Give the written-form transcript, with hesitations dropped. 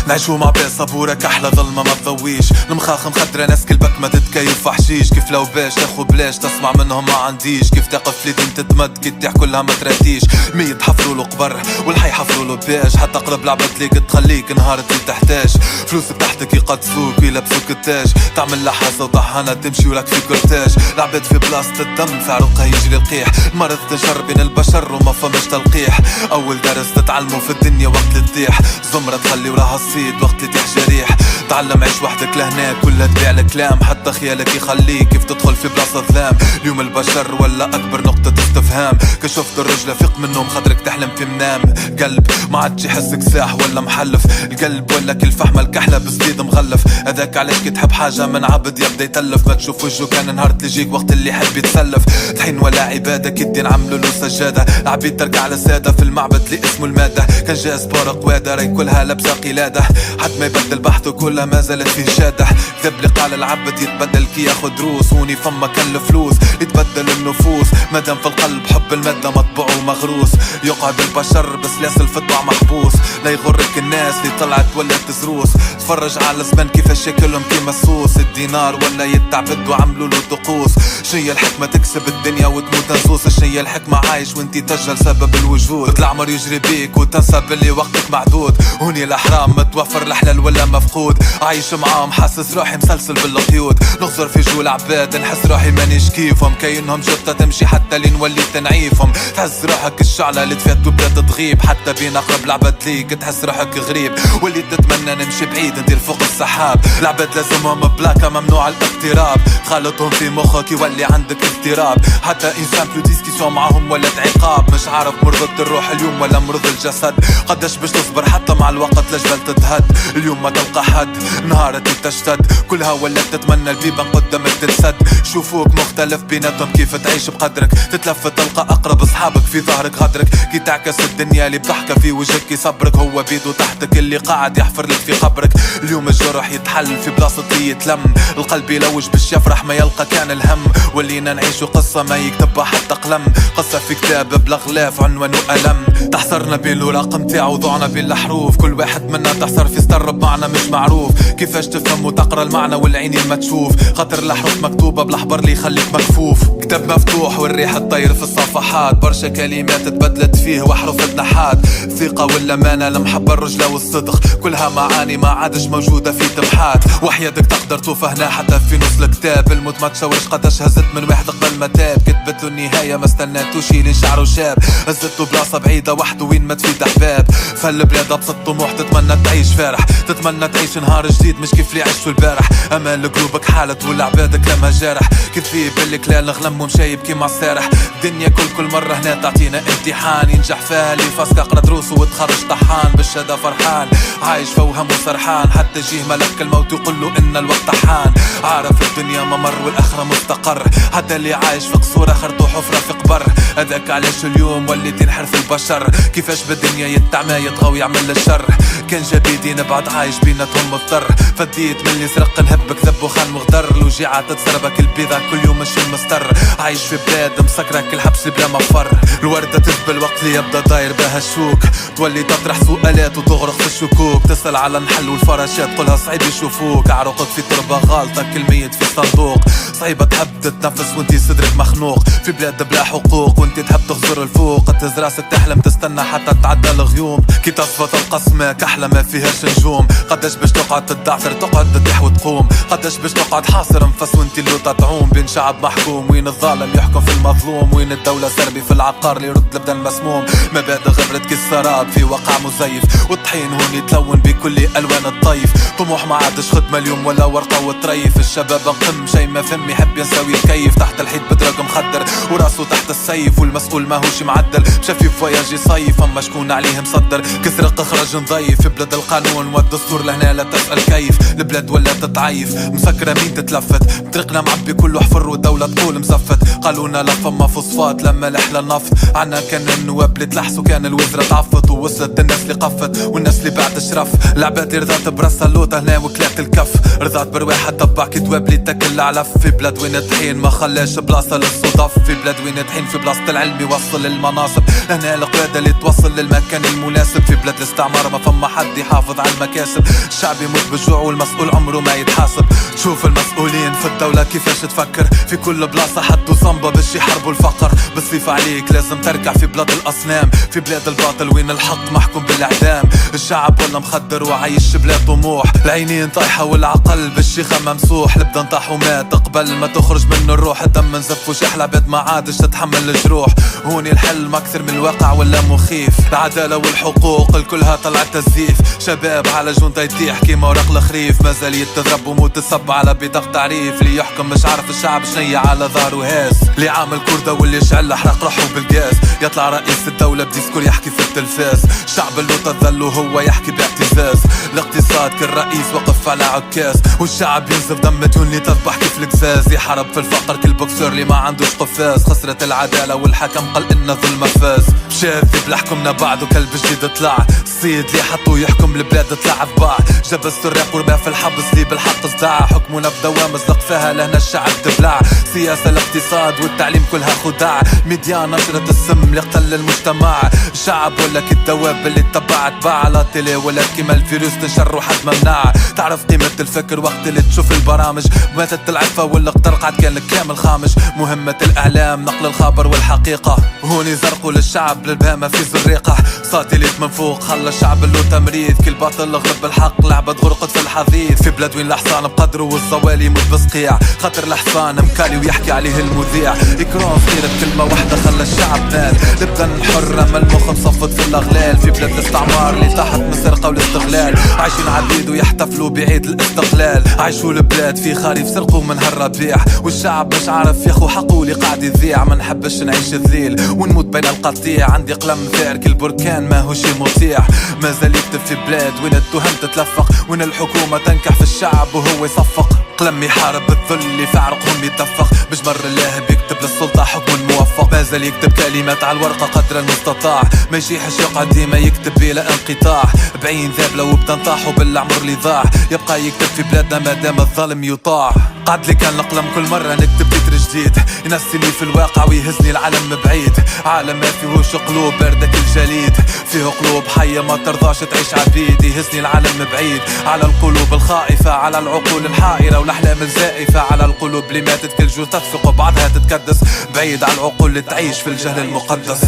نعيشو مع بيه صبورك احلى ظلمة ما تضويش. المخاخ مخدرة ناس كلبك ما تتكيف حشيش. كيف لو باش تاخو بلاش تسمع منهم ما عنديش. كيف تقف ليدين تتمد كي تطيح كلها ما تراتيش. ميت حفرولو قبر والحي حفرولو بيش. حتى قرب لعبة ليك تخليك نهار اللي تحتاج. فلوس بتحتك يقدسوك ويلبسوك التاج. تعمل لحاسة وطحانة تمشي ولك في كورتاج. لعبت في بلاصة الدم في عروقها يجري القيح. المرض تنشر بين البشر وما فمش تلقيح. اول درس تتعلمه في الدنيا وقت اللي تطيح. زمرة تخلي وراها الصيد وقت اللي تيح جريح. تعلم عيش وحدك لهناك كلها تبيع الكلام. حتى خيالك يخليك كيف تدخل في بلاصة ظلام. اليوم البشر ولا اكبر نقطة استفهام. كشفت الرجلة فيق منهم خاطرك تحلم في منام. قلب ما عادش يحسك ساح ولا محلف. القلب ولا كل فحمة الكحلة بزديد مغلف. هذاك علاش كي تحب حاجة من عبد يبدا يتلف. ما تشوف وجهه كان نهار تلجيك وقت اللي يحب يتسلف. طحين ولا عبادة كدي نعملوا له سجادة. العبيد تركع على سادة في المعبد اللي اسمه المادة. كان جاء سبارة قوادة راي كلها لابسة قلادة. حد ما يبدل بحثه كلها ما زالت فيه شادة. كذب لي قال العبد يتبدل كي ياخد دروس. هوني فما كان الفلوس يتبدل النفوس. مادام في القلب حب المادة مطبوع ومغروس. يقعد البشر بس لاس الفطبع محبوس. لا يغرك الناس اللي طلعت ولا تزروس. تفرج على الزمن كيفاش شكلهم كيما الصوص. الدينار ولا يتعبد وعملوا له طقوس. شي الحكمة تكسب الدنيا وتموت نزوس. شي الحكمة عايش وانتي تجهل سبب الوجود. العمر يجري بيك وتنسى باللي وقتك معدود. هوني الاحرام متوفر الحلال ولا مفقود. عايش معاهم حاسس روحي مسلسل بالقيود. نغزر في جول عباد نحس روحي مانيش كيفهم. كاينهم جثة تمشي حتى لين نولي تنعيفهم. تحس روحك الشعلة اللي تفات وبدات تغيب. حتى بين اقرب العباد ليك تحس روحك غريب. واللي تتمنى نمشي بعيد ندير فوق السحاب. العباد لازمهم بلاكة ممنوع الاقتراب. خالطهم في مخك يولي عندك اضطراب. حتى انسان بلو ديسكيسيون معهم ولا عقاب. مش عارف مرضت الروح اليوم ولا مرض الجسد. قداش باش تصبر حتى مع الوقت لجبل تتهد. اليوم ما تلقى حد نهارك تشتد. كلها ولا تتمنى البيبان قدامك تتسد. شوفوك مختلف بيناتهم كيف تعيش بقدرك. تتلف تلقى اقرب اصحابك في ظهرك غدرك. كي تعكس الدنيا اللي بضحكة في وجهك يصبرك. هو بيدو تحتك اللي قاعد يحفر لك في قبرك. اليوم الجرح يتحل في بلاصة يتلم. القلب يلوج باش يفرح ما يلقى كان الهم. ولينا نعيشو قصة ما يكتبها حتى قلم. قصة في كتاب بلغلاف عنوان وألم. تحصرنا بالوراق متاعو ضعنا بالحروف. كل واحد منا تحصر في ستر بمعنى مش معروف. كيفاش تفهم وتقرا المعنى والعين ما تشوف. خاطر الحروف مكتوبة بالاحبر اللي يخليك مكفوف. كتاب مفتوح والريح تطير في الصفحات. برشا كلمات تبدلت فيه واحرف اتنحات. الثقة والأمانة المحبة الرجلة والصدق. كلها معاني ما عادش موجودة في تبحات. وحياتك تقدر توفى هنا حتى في نص الكتاب. الموت ما تشاورش قداش هزت من واحد قبل ما تاب. كتبت النهاية ما استناتوش لين شعره شاب. هزته بلاصة بعيدة وحده وين ما تفيد احباب. فالبلاد ابسط طموح تتمنى تعيش فارح. تتمنى تعيش نهار جديد مش كيف اللي عشتو البارح. امان قلوبك حالت والعبادك لما جارح. كيف في بالك لا نغلم ومشايب كيما السارح. الدنيا كل مرة هنا تعطينا امتحان. ينجح فيها اللي فاسك اقرا دروسه وتخرج طحان. بالشهادة فرحان عايش فوهم وسرحان. حتى جيه ملك الموت يقول له ان الوقت حان. عارف الدنيا ممر والاخرة مستقر. حتى اللي عايش في قصور اخرته حفرة في قبر. هذاك علاش اليوم وليت نحر في البشر. كيفاش بالدنيا يتعمى يطغى ويعمل الشر. كان جبيدي نبعد عايش بيناتهم مضطر. فديت من اللي سرق نهب كذب وخان مغدر. الوجيعة تتسربك البيضة كل يوم مش المستر. عايش في بلاد مسكرك الحبس بلا مفر. الوردة تذبل وقت اللي يبدا داير بها الشوك. تولي تطرح سؤالات وتغرق في الشكوك. تسأل على النحل والفراشات قولها صعيب يشوفوك. عروقك في تربة غالطة كل ميت في صندوق. صعيبة تحب تتنفس وانتي صدرك مخنوق. في بلاد بلا حقوق وانتي تحب تخزر الفوق. تهز راسك تحلم تستنى حتى تعدى الغيوم. كي تصفى القسمة كحلة ما فيهاش نجوم. قداش باش تقعد تدعسر تقعد تطيح وتقوم. قداش باش تقعد حاصر انفس وانتي اللوطة تعوم. بين شعب محكوم وين الظالم يحكم في المظلوم. وين الدولة سربي في العقار اللي يرد البدن مسموم. مبادئ غبرت كالسراب في واقع مزيف. والطحين هون يتلون بكل الوان الطيف. طموح ما عادش خدمة اليوم ولا ورقة وطريف. الشباب انقم شي ما فهم يحب ينساوي الكيف. تحت الحيط بدرق مخدر وراسه تحت السيف. والمسؤول ماهوش معدل شاف في فواياج يصيف. اما شكون عليه مصدر كسرق اخرج نضيف. في بلاد القانون والدستور لهنا لا تسأل كيف. البلاد ولا تتعيف مسكرة مين تتلفت. طريقنا معبي كله حفر والدولة تقول مزفت. قالونا لا فما فوسفات لما لحلى النفط. عنا كان النواب اللي تلحسوا، كان الوزرة تعفط ووصلت الناس اللي قفت والناس اللي بعد شرف. العباد رضات براسها اللوطة هنا وكلات الكف، رضات برواحة تبع كدواب اللي تاكل علف. في بلاد وين الطحين ما خلاش بلاصة للصدف، في بلاد وين الطحين في بلاصة العلم يوصل للمناصب، لهنا القيادة اللي توصل للمكان المناسب. في بلاد الاستعمار ما فما حد يحافظ على المكاسب، الشعب يموت بالجوع والمسؤول عمره ما يتحاسب. شوف المسؤولين في الدولة كيفاش تفكر، في كل بلاصة حطوا صنبة باش يحاربوا الفقر. بالصيف عليك لازم تركع في بلاد الأصنام، في بلاد الباطل وين الحق محكوم بالإعدام. الشعب ولا مخدر وعايش بلا طموح، العينين طايحة والعقل بالشيخة ممسوح. البدا نطاح ومات قبل ما تخرج منه الروح، الدم نزف وشح العباد ما عادش تتحمل الجروح. هوني الحل ما أكثر من الواقع ولا مخيف، العدالة والحقوق الكلها طلعت تزييف. شباب على جنطة يطيح كيما ورق الخريف، مازال يتضرب وموت تصب على بطاقة تعريف. اللي يحكم مش عارف الشعب شنية على ظهره هاس، اللي عامل كردة واللي شعل حرق روحه بالجاز. يطلع رئيس الدولة بديسكور يحكي في التلفاز، الشعب اللي تظل وهو يحكي باعتزاز. الاقتصاد كالرئيس وقف على عكاز، والشعب ينزف دم مديون اللي تذبح كيف القزاز. يحارب في الفقر كل بوكسور اللي ما عندوش قفاز، خسرت العدالة والحكم قال إن ظلم فاز. شاذب لحكمنا بعده كلب جديد طلع، الصيد اللي حطوه يحكم البلاد طلع ضباع. جاب السراق ورماه في الحبس اللي بالحق صداع، حكمونا بدوام زلق فيها لهنا الشعب تبلع. سياسة الاقتصاد والتعليم كلها خداع، ميديا نشرت السم اللي قتل المجتمع. الشعب ولا كالدواب اللي اتبع تباع على تيلي، ولا كيما الفيروس تنشر وحد ممنوع. تعرف قيمة الفكر وقت اللي تشوف البرامج، ماتت العفة ولا اقترقعت كان كامل خامش. مهمة الإعلام نقل الخبر والحقيقة، هوني زرقوا للشعب للبهامة في زريقة. ساتيليت من فوق خلى الشعب له تمريض، كل باطل غلب الحق لعبة غرقت في الحضيض. في بلاد وين الحصان بقدره والزوالي يموت بصقيع، خاطر الحصان مكالي ويحكي عليه المذيع. إكرام صغيرة بكلمة واحدة خلى الشعب مال، البدن حرة ما المخ مصفط في الأغلال. في بلاد الاستعمار اللي تحت من السرقة والاستغلال، عايشين عبيد ويحتفلوا بعيد الاستقلال. عايشوا البلاد في خريف سرقوا من هالربيع، والشعب مش عارف ياخو حقه اللي قاعد يذيع. ما نحبش نعيش ذليل ونموت بين القطيع، عندي قلم ثائر كل بركان ما هو شي مطيع. مازال يكتب في بلاد وين التهم تتلفق، وين الحكومة تنكح في الشعب وهو يصفق. قلم يحارب الذل اللي في عرقهم يتدفق، بجمر الله بيكتب للسلطة حكم موفق. مازال يكتب كلمات على الورقة قدر المستطاع، ما يجيحش يقعد ديما يكتب بلا انقطاع. بعين ذاب لو بدا نطاح وبالعمر اللي ضاع، يبقى يكتب في بلادنا مادام الظالم يطاع. قعد لي كان القلم كل مرة نكتب تتر جديد، ينسيني في الواقع ويهزني العالم بعيد. عالم ما فيهوش قلوب باردة كالجليد، فيه قلوب حية ما ترضاش تعيش عبيد. يهزني العالم بعيد على القلوب الخائفة، على العقول الحائرة والأحلام الزائفة، على القلوب اللي ماتت كل جو تدفق وبعدها تتكدس. بعيد على العقول اللي تعيش في الجهل المقدس.